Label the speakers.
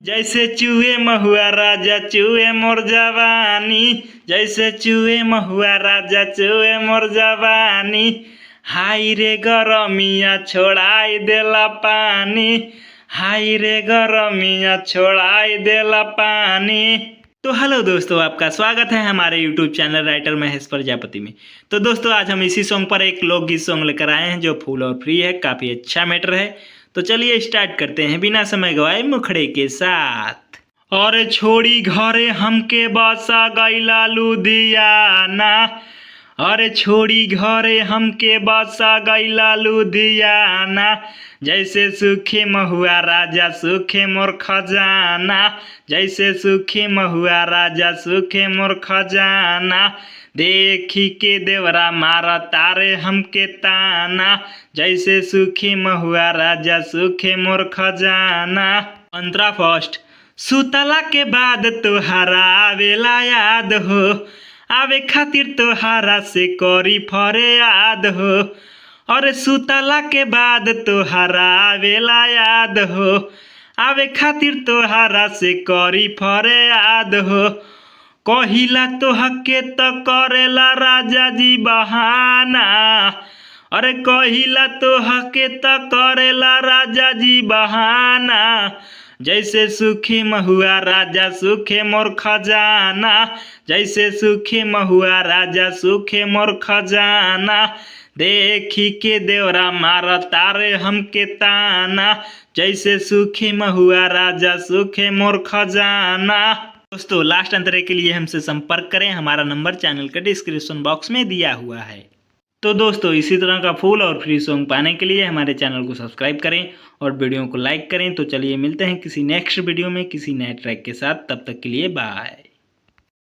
Speaker 1: जैसे चूहे महुआ राजा चूहे मोर जवानी, जैसे चूहे महुआ राजा चूहे मोर जवानी। हाय रे गरमिया छोड़ाई देला पानी, हाय रे गरमिया छोड़ाई देला पानी। तो हेलो दोस्तों, आपका स्वागत है हमारे YouTube channel writer Mahesh Prajapati में। तो दोस्तों, आज हम इसी सॉन्ग पर एक लोकगीत सॉन्ग लेकर आए हैं जो फुल और फ्री है, काफ़ी अच्छा मैटर है। तो चलिए स्टार्ट करते हैं बिना समय गवाए मुखड़े के साथ। और छोड़ी घरे हमके बसा गईला लुधियाना, अरे छोड़ी घरे हमके बसा गईला लुधियाना। जैसे सूखे महुआ राजा सूखे मोर खजाना, जैसे सूखे महुआ राजा सूखे मोर खजाना। देखी के देवरा मारा तारे हमके ताना, जैसे सूखे महुआ राजा सूखे मोर खजाना। अंतरा फर्स्ट। सुतला के बाद तोहरा आवेला याद हो, आवे खातिर तोहरा से करी फरियाद हो। अरे सुतला के बाद तोहरा आवेला याद हो, आवे खातिर तोहरा से करी फरियाद हो। कहिला तोहके तो करेला राजा जी बहाना, अरे कहिला तोहके तो करेला राजा जी बहाना। जैसे सूखे महुआ राजा सूखे मोर खजाना, जैसे सूखे महुआ राजा सूखे मोर खजाना। देखी के देवरा मारा तारे हमके ताना, जैसे सूखे महुआ राजा सूखे मोर खजाना। दोस्तों, लास्ट अंतरे के लिए हमसे संपर्क करें, हमारा नंबर चैनल के डिस्क्रिप्शन बॉक्स में दिया हुआ है। तो दोस्तों, इसी तरह का फुल और फ्री सॉन्ग पाने के लिए हमारे चैनल को सब्सक्राइब करें और वीडियो को लाइक करें। तो चलिए मिलते हैं किसी नेक्स्ट वीडियो में किसी नए ट्रैक के साथ, तब तक के लिए बाय।